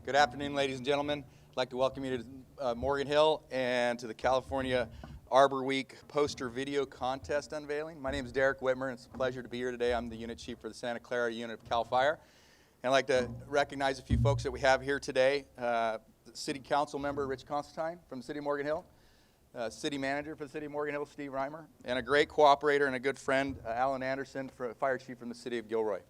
Good afternoon, ladies and gentlemen. I'd like to welcome you to Morgan Hill and to the California Arbor Week poster video contest unveiling. My name is Derek Whitmer, and it's a pleasure to be here today. I'm the unit chief for the Santa Clara unit of CAL FIRE. And I'd like to recognize a few folks that we have here today. City Council member Rich Constantine from the City of Morgan Hill, City Manager for the City of Morgan Hill, Steve Reimer, and a great cooperator and a good friend, Alan Anderson, Fire Chief from the City of Gilroy.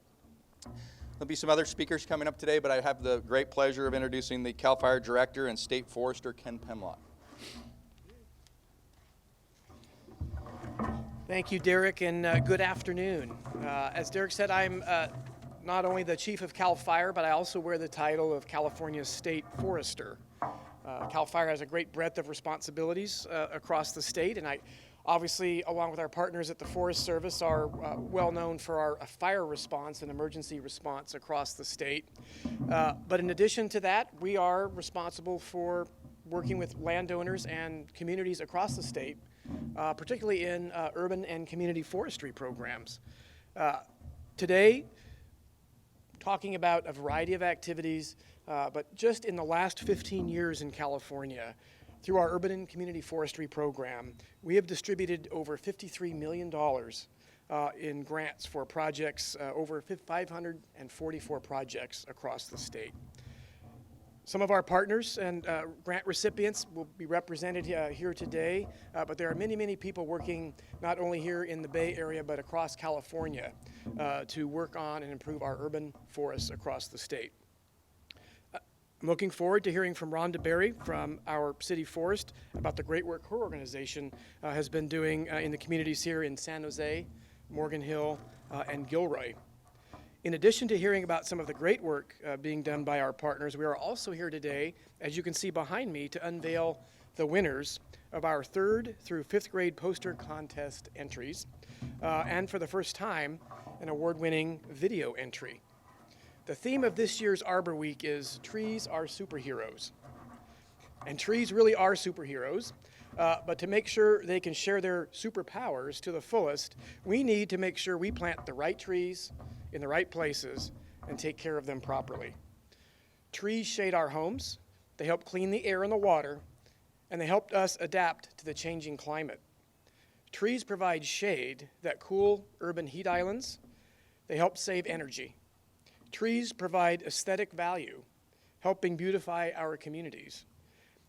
There'll be some other speakers coming up today, but I have the great pleasure of introducing the CAL FIRE Director and State Forester, Ken Pemlock. Thank you, Derek, and good afternoon. As Derek said, I'm not only the Chief of CAL FIRE, but I also wear the title of California's State Forester. CAL FIRE has a great breadth of responsibilities across the state, and I obviously, along with our partners at the Forest Service, are well known for our fire response and emergency response across the state. But in addition to that, we are responsible for working with landowners and communities across the state, particularly in urban and community forestry programs. Today, talking about a variety of activities, but just in the last 15 years in California, through our urban and community forestry program, we have distributed over $53 million in grants for projects, over 544 projects across the state. Some of our partners and grant recipients will be represented here today, but there are many, many people working not only here in the Bay Area, but across California to work on and improve our urban forests across the state. I'm looking forward to hearing from Rhonda Berry from our city forest about the great work her organization has been doing in the communities here in San Jose, Morgan Hill, and Gilroy. In addition to hearing about some of the great work being done by our partners, we are also here today, as you can see behind me, to unveil the winners of our 3rd through 5th grade poster contest entries, and for the first time, an award-winning video entry. The theme of this year's Arbor Week is Trees Are Superheroes. And trees really are superheroes, but to make sure they can share their superpowers to the fullest, we need to make sure we plant the right trees in the right places and take care of them properly. Trees shade our homes, they help clean the air and the water, and they helped us adapt to the changing climate. Trees provide shade that cool urban heat islands. They help save energy. Trees provide aesthetic value, helping beautify our communities.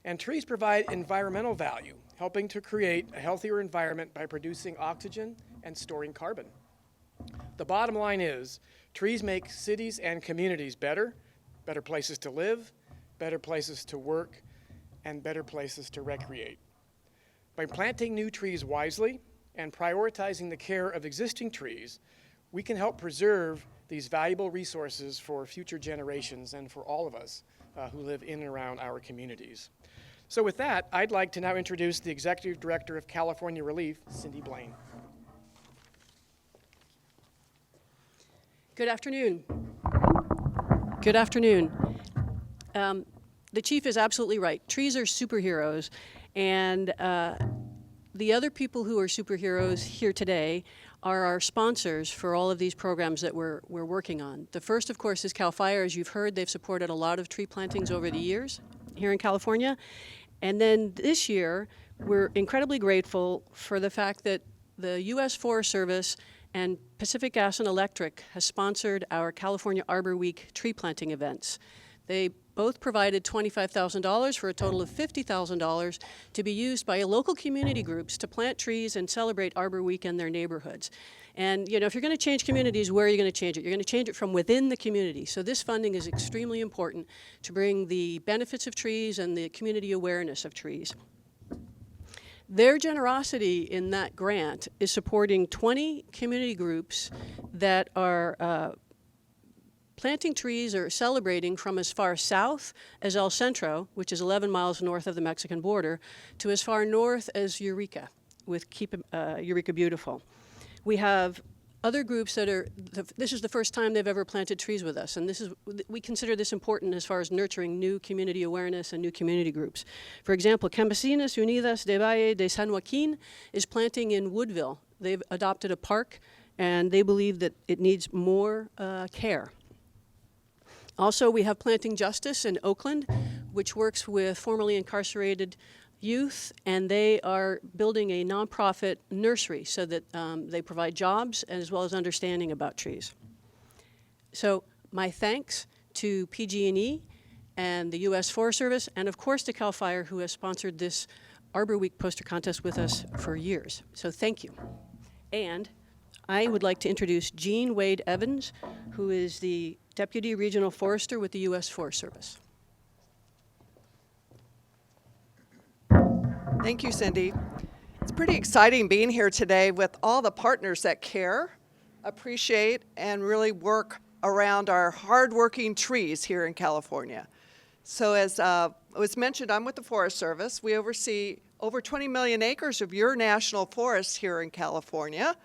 And trees provide environmental value, helping to create a healthier environment by producing oxygen and storing carbon. The bottom line is, trees make cities and communities better places to live, better places to work, and better places to recreate. By planting new trees wisely and prioritizing the care of existing trees, we can help preserve these valuable resources for future generations and for all of us who live in and around our communities. So with that, I'd like to now introduce the Executive Director of California Relief, Cindy Blaine. Good afternoon. Good afternoon. The chief is absolutely right. Trees are superheroes, and the other people who are superheroes here today are our sponsors for all of these programs that we're working on. The first, of course, is CAL FIRE. As you've heard, they've supported a lot of tree plantings over the years here in California. And then this year, we're incredibly grateful for the fact that the U.S. Forest Service and Pacific Gas and Electric has sponsored our California Arbor Week tree planting events. They both provided $25,000 for a total of $50,000 to be used by local community groups to plant trees and celebrate Arbor Week in their neighborhoods. And you know, if you're going to change communities, where are you going to change it? You're going to change it from within the community. So this funding is extremely important to bring the benefits of trees and the community awareness of trees. Their generosity in that grant is supporting 20 community groups that are planting trees or celebrating from as far south as El Centro, which is 11 miles north of the Mexican border, to as far north as Eureka, with Keep Eureka Beautiful. We have other groups that are, this is the first time they've ever planted trees with us, and we consider this important as far as nurturing new community awareness and new community groups. For example, Campesinas Unidas de Valle de San Joaquin is planting in Woodville. They've adopted a park, and they believe that it needs more care. Also, we have Planting Justice in Oakland, which works with formerly incarcerated youth, and they are building a nonprofit nursery so that they provide jobs as well as understanding about trees. So my thanks to PG&E and the U.S. Forest Service, and of course to CAL FIRE, who has sponsored this Arbor Week poster contest with us for years. So thank you. And I would like to introduce Jean Wade Evans, who is the Deputy Regional Forester with the U.S. Forest Service. Thank you, Cindy. It's pretty exciting being here today with all the partners that care, appreciate, and really work around our hardworking trees here in California. So as was mentioned, I'm with the Forest Service. We oversee over 20 million acres of your national forests here in California.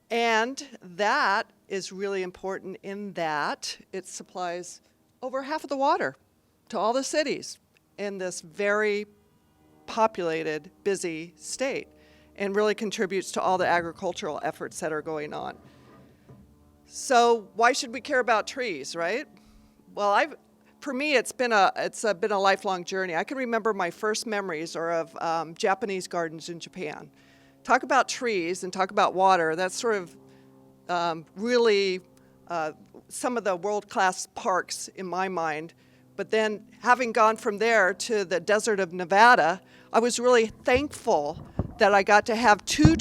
And that is really important in that it supplies over half of the water to all the cities in this very populated, busy state, and really contributes to all the agricultural efforts that are going on. So why should we care about trees, right? Well, for me, it's been a lifelong journey. I can remember my first memories are of Japanese gardens in Japan. Talk about trees and talk about water. That's sort of really some of the world-class parks in my mind. But then having gone from there to the desert of Nevada, I was really thankful that I got to have two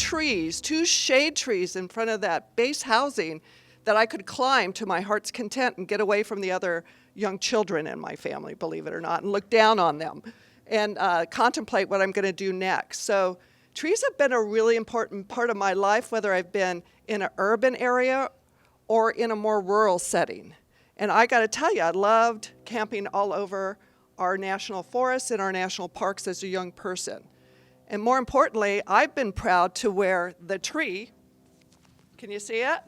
shade trees in front of that base housing that I could climb to my heart's content and get away from the other young children in my family, believe it or not, and look down on them and contemplate what I'm going to do next. So trees have been a really important part of my life, whether I've been in an urban area or in a more rural setting. And I got to tell you, I loved camping all over our national forests and our national parks as a young person. And more importantly, I've been proud to wear the tree, can you see it?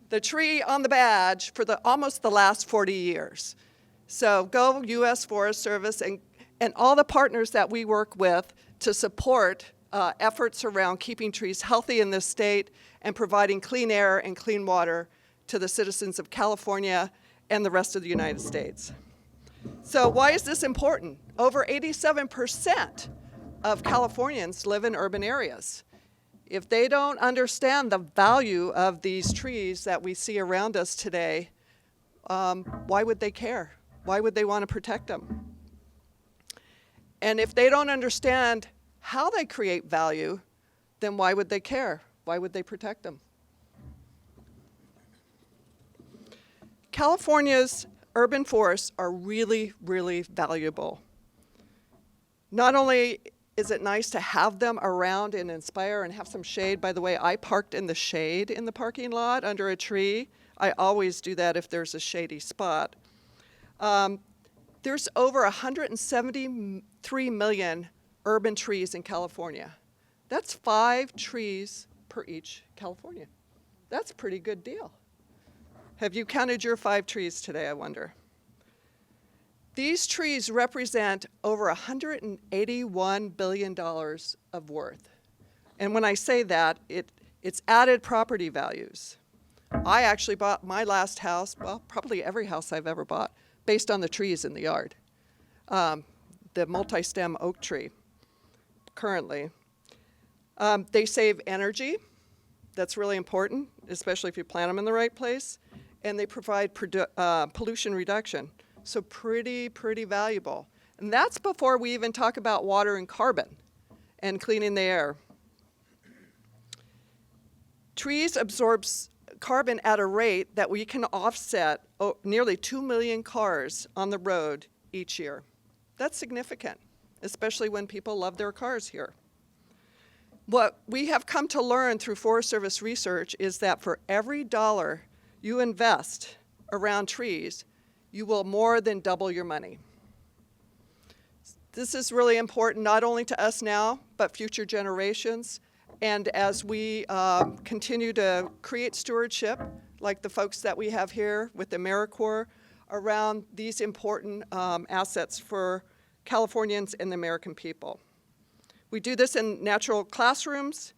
The tree on the badge for almost the last 40 years. So go U.S. Forest Service and all the partners that we work with to support efforts around keeping trees healthy in this state and providing clean air and clean water to the citizens of California and the rest of the United States. So why is this important? Over 87% of Californians live in urban areas. If they don't understand the value of these trees that we see around us today, why would they care? Why would they want to protect them? And if they don't understand how they create value, then why would they care? Why would they protect them? California's urban forests are really, really valuable. Not only is it nice to have them around and inspire and have some shade. By the way, I parked in the shade in the parking lot under a tree. I always do that if there's a shady spot. There's over 173 million urban trees in California. That's 5 trees per each Californian. That's a pretty good deal. Have you counted your 5 trees today, I wonder? These trees represent over $181 billion of worth. And when I say that, it's added property values. I actually bought my last house, well, probably every house I've ever bought, based on the trees in the yard. The multi-stem oak tree, currently. They save energy. That's really important, especially if you plant them in the right place. And they provide pollution reduction. So pretty valuable. And that's before we even talk about water and carbon and cleaning the air. Trees absorb carbon at a rate that we can offset nearly 2 million cars on the road each year. That's significant, especially when people love their cars here. What we have come to learn through Forest Service research is that for every dollar you invest around trees, you will more than double your money. This is really important not only to us now, but future generations. And as we continue to create stewardship, like the folks that we have here with AmeriCorps, around these important assets for Californians and the American people. We do this in natural classrooms,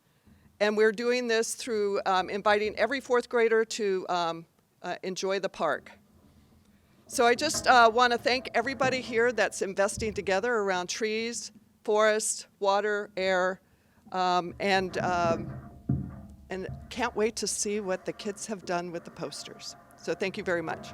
and we're doing this through inviting every 4th grader to enjoy the park. So I just want to thank everybody here that's investing together around trees, forest, water, air, and can't wait to see what the kids have done with the posters. So thank you very much.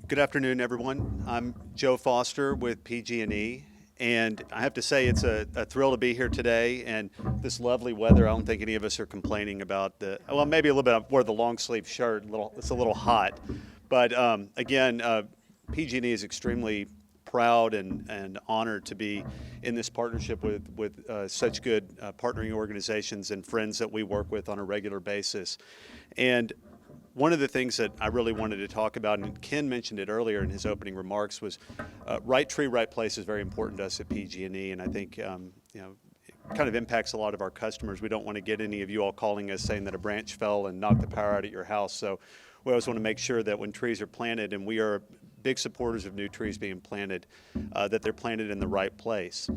Good afternoon, everyone. I'm Joe Foster with PG&E, and I have to say it's a thrill to be here today. And this lovely weather, I don't think any of us are complaining about well, maybe a little bit. I wore the long sleeve shirt. It's a little hot, but again, PG&E is extremely proud and honored to be in this partnership with such good partnering organizations and friends that we work with on a regular basis. And one of the things that I really wanted to talk about, and Ken mentioned it earlier in his opening remarks, was right tree, right place is very important to us at PG&E, and I think it kind of impacts a lot of our customers. We don't want to get any of you all calling us saying that a branch fell and knocked the power out at your house. So we always want to make sure that when trees are planted, and we are big supporters of new trees being planted, that they're planted in the right place.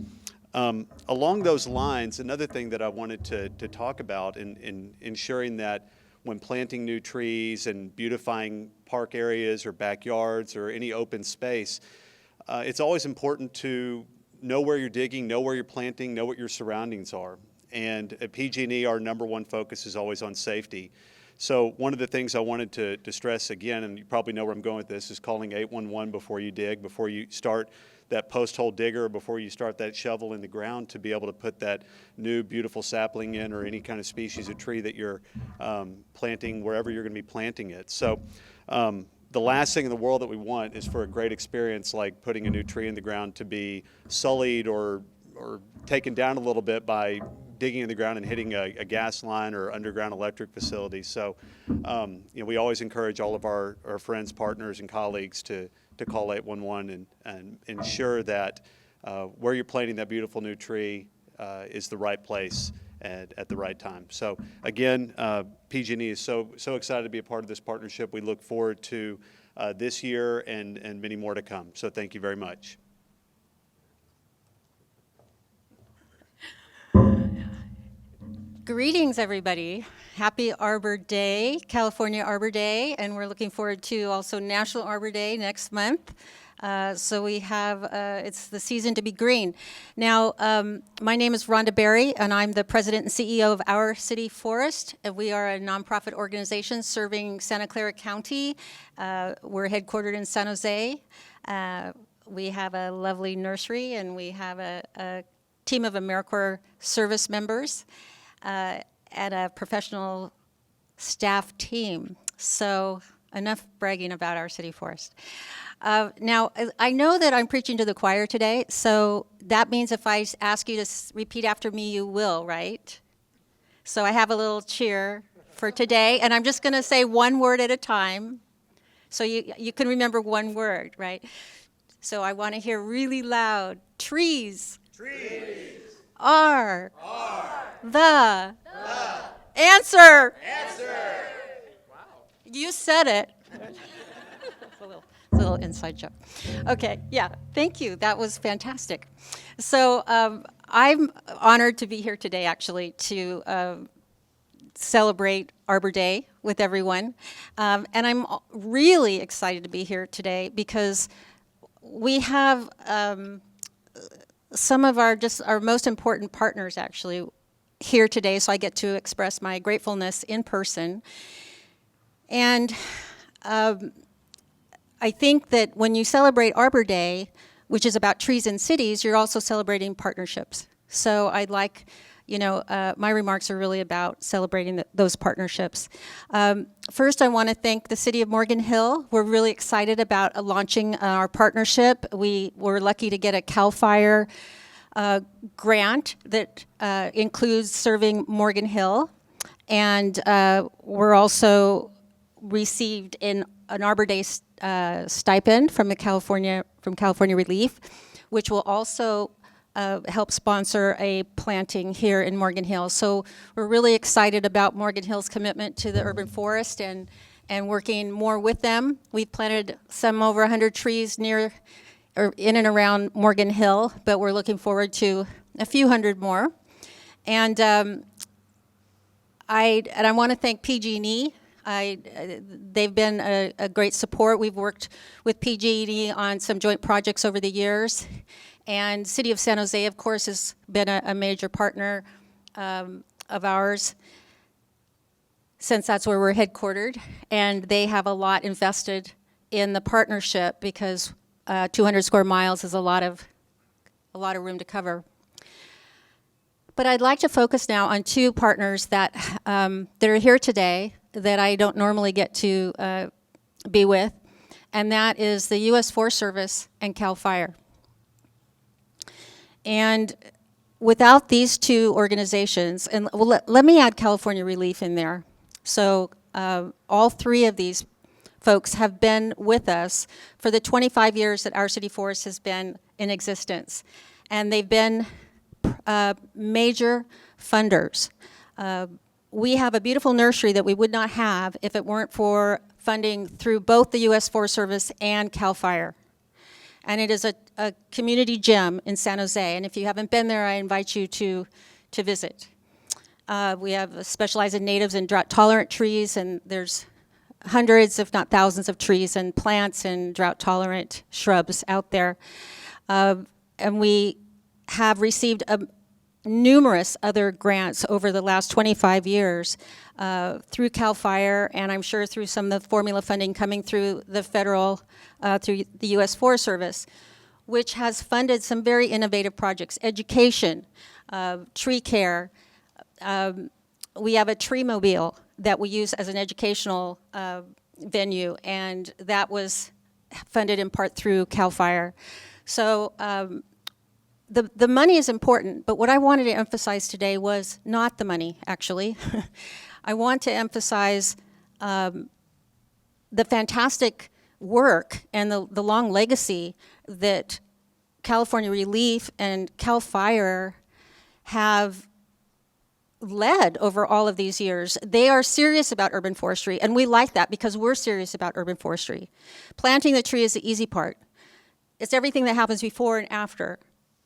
Along those lines, another thing that I wanted to talk about in ensuring that when planting new trees and beautifying park areas or backyards or any open space, it's always important to know where you're digging, know where you're planting, know what your surroundings are. And at PG&E, our number one focus is always on safety. So one of the things I wanted to stress again, and you probably know where I'm going with this, is calling 811 before you dig, before you start that post hole digger, before you start that shovel in the ground, to be able to put that new beautiful sapling in, or any kind of species of tree that you're planting wherever you're going to be planting it. So the last thing in the world that we want is for a great experience like putting a new tree in the ground to be sullied or taken down a little bit by digging in the ground and hitting a gas line or underground electric facility. So we always encourage all of our friends, partners, and colleagues to call 811 and ensure that where you're planting that beautiful new tree is the right place at the right time. So again, PG&E is so excited to be a part of this partnership. We look forward to this year and many more to come. So thank you very much. Greetings, everybody. Happy Arbor Day, California Arbor Day, and we're looking forward to also National Arbor Day next month. So we have, it's the season to be green. Now, my name is Rhonda Berry, and I'm the president and CEO of Our City Forest, and we are a nonprofit organization serving Santa Clara County. We're headquartered in San Jose. We have a lovely nursery, and we have a team of AmeriCorps service members. And a professional staff team. So enough bragging about our city forest. Now, I know that I'm preaching to the choir today, so that means if I ask you to repeat after me, you will, right? So I have a little cheer for today, and I'm just going to say one word at a time, so you can remember one word, right? So I want to hear really loud, trees. Trees. Are. The. Answer. Wow. You said it. It's a little inside joke. Okay, yeah, thank you. That was fantastic. So I'm honored to be here today, actually, to celebrate Arbor Day with everyone. And I'm really excited to be here today because we have some of our most important partners actually here today, so I get to express my gratefulness in person. And I think that when you celebrate Arbor Day, which is about trees in cities, you're also celebrating partnerships. So I'd like, my remarks are really about celebrating those partnerships. First, I want to thank the City of Morgan Hill. We're really excited about launching our partnership. We were lucky to get a CAL FIRE grant that includes serving Morgan Hill. And we're also received an Arbor Day stipend from California Relief, which will also help sponsor a planting here in Morgan Hill. So we're really excited about Morgan Hill's commitment to the urban forest and working more with them. We've planted some over 100 trees near or in and around Morgan Hill, but we're looking forward to a few hundred more. And I want to thank PG&E. They've been a great support. We've worked with PG&E on some joint projects over the years. And City of San Jose, of course, has been a major partner of ours since that's where we're headquartered. And they have a lot invested in the partnership because 200 square miles is a lot of room to cover. But I'd like to focus now on two partners that are here today that I don't normally get to be with, and that is the U.S. Forest Service and CAL FIRE. And without these two organizations, and let me add California Relief in there. So all three of these folks have been with us for the 25 years that our city forest has been in existence. And they've been major funders. We have a beautiful nursery that we would not have if it weren't for funding through both the U.S. Forest Service and CAL FIRE. And it is a community gem in San Jose. And if you haven't been there, I invite you to visit. We have specialized in natives and drought-tolerant trees, and there's hundreds, if not thousands, of trees and plants and drought-tolerant shrubs out there. And we have received numerous other grants over the last 25 years through CAL FIRE, and I'm sure through some of the formula funding coming through the federal, through the U.S. Forest Service, which has funded some very innovative projects, education, tree care. We have a tree mobile that we use as an educational venue, and that was funded in part through CAL FIRE. So the money is important, but what I wanted to emphasize today was not the money, actually. I want to emphasize the fantastic work and the long legacy that California Relief and CAL FIRE have led over all of these years. They are serious about urban forestry, and we like that because we're serious about urban forestry. Planting the tree is the easy part. It's everything that happens before and after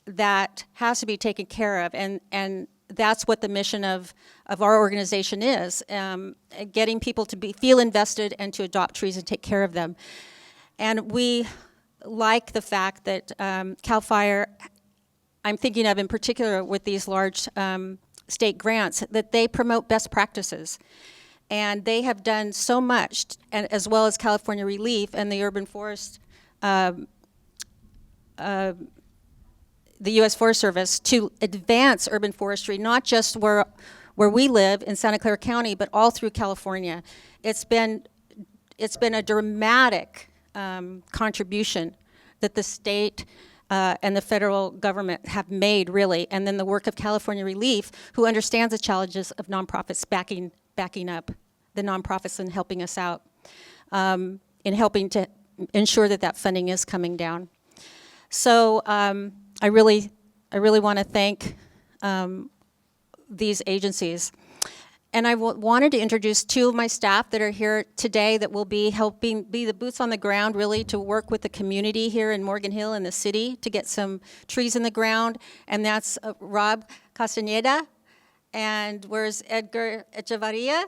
that has to be taken care of, and that's what the mission of our organization is, getting people to feel invested and to adopt trees and take care of them. And we like the fact that CAL FIRE, I'm thinking of in particular with these large state grants, that they promote best practices. And they have done so much, and as well as California Relief and the Urban Forest, the U.S. Forest Service, to advance urban forestry, not just where we live in Santa Clara County, but all through California. It's been a dramatic contribution that the state and the federal government have made, really, and then the work of California Relief, who understands the challenges of nonprofits backing up the nonprofits and helping us out in helping to ensure that funding is coming down. So I really want to thank these agencies. And I wanted to introduce two of my staff that are here today that will be helping be the boots on the ground, really, to work with the community here in Morgan Hill and the city to get some trees in the ground. And that's Rob Castaneda, and where's Edgar Echevarria?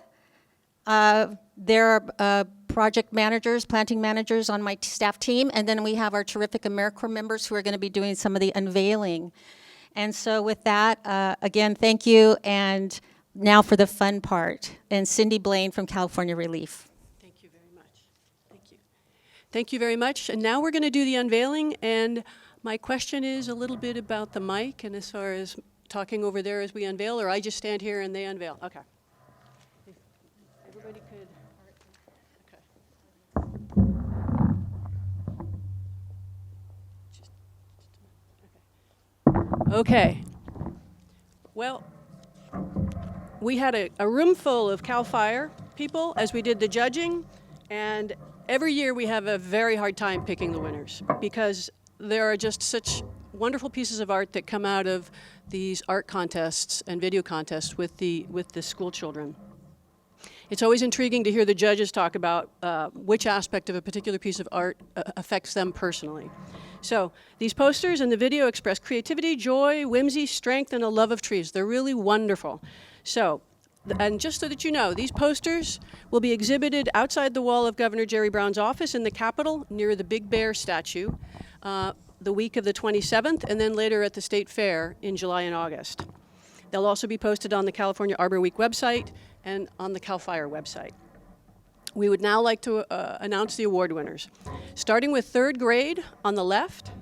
They're project managers, planting managers on my staff team, and then we have our terrific AmeriCorps members who are going to be doing some of the unveiling. And so with that, again, thank you, and now for the fun part, and Cindy Blaine from California Relief. Thank you very much. Thank you. Thank you very much. And now we're going to do the unveiling, and my question is a little bit about the mic, and as far as talking over there as we unveil, or I just stand here and they unveil. Okay. If everybody could. Okay. Well, we had a room full of CAL FIRE people as we did the judging, and every year we have a very hard time picking the winners because there are just such wonderful pieces of art that come out of these art contests and video contests with the school children. It's always intriguing to hear the judges talk about which aspect of a particular piece of art affects them personally. So these posters and the video express creativity, joy, whimsy, strength, and a love of trees. They're really wonderful. So And just so that you know, these posters will be exhibited outside the wall of Governor Jerry Brown's office in the Capitol near the Big Bear statue the week of the 27th, and then later at the State Fair in July and August. They'll also be posted on the California Arbor Week website and on the CAL FIRE website. We would now like to announce the award winners. Starting with third grade on the left,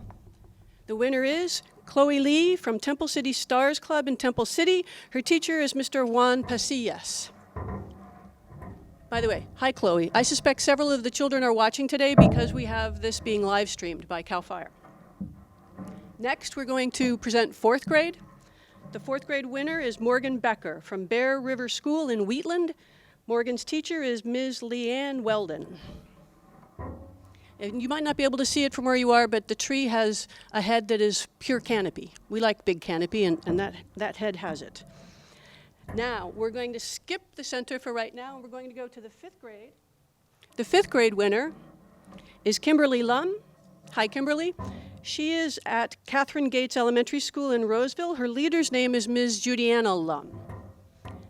the winner is Chloe Lee from Temple City Stars Club in Temple City. Her teacher is Mr. Juan Pasillas. By the way, hi Chloe. I suspect several of the children are watching today because we have this being live streamed by CAL FIRE. Next, we're going to present fourth grade. The fourth grade winner is Morgan Becker from Bear River School in Wheatland. Morgan's teacher is Ms. Leanne Weldon. And you might not be able to see it from where you are, but the tree has a head that is pure canopy. We like big canopy, and that head has it. Now, we're going to skip the center for right now, and we're going to go to the fifth grade. The fifth grade winner is Kimberly Lum. Hi, Kimberly. She is at Catherine Gates Elementary School in Roseville. Her leader's name is Ms. Judiana Lum.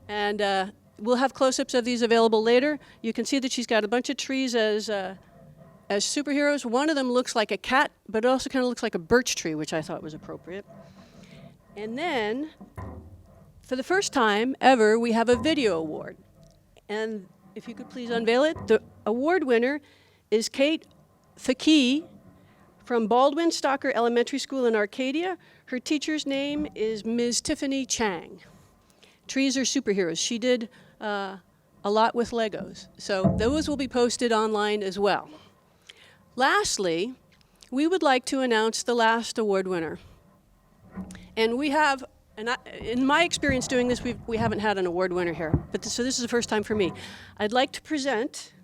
And we'll have close-ups of these available later. You can see that she's got a bunch of trees as superheroes. One of them looks like a cat, but it also kind of looks like a birch tree, which I thought was appropriate. And then, for the first time ever, we have a video award. And if you could please unveil it, the award winner is Kate Fakey from Baldwin Stocker Elementary School in Arcadia. Her teacher's name is Ms. Tiffany Chang. Trees are superheroes. She did a lot with Legos. So those will be posted online as well. Lastly, we would like to announce the last award winner. And we have, in my experience doing this, we haven't had an award winner here. So this is the first time for me. I'd like to present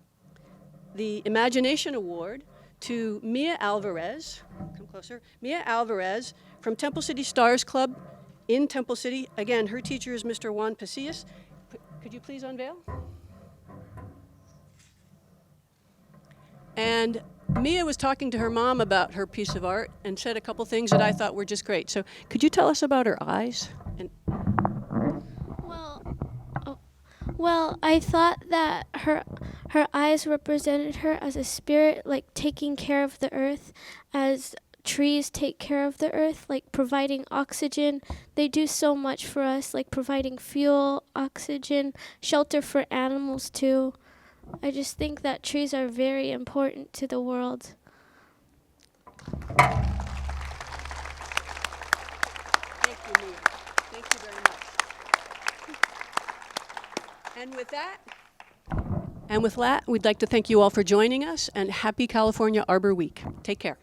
the Imagination Award to Mia Alvarez. Come closer. Mia Alvarez from Temple City Stars Club in Temple City. Again, her teacher is Mr. Juan Pasillas. Could you please unveil? And Mia was talking to her mom about her piece of art and said a couple things that I thought were just great. So could you tell us about her eyes? Well, I thought that her eyes represented her as a spirit, like taking care of the earth, as trees take care of the earth, like providing oxygen. They do so much for us, like providing fuel, oxygen, shelter for animals too. I just think that trees are very important to the world. Thank you, Mia. Thank you very much. And with that, we'd like to thank you all for joining us, and happy California Arbor Week. Take care.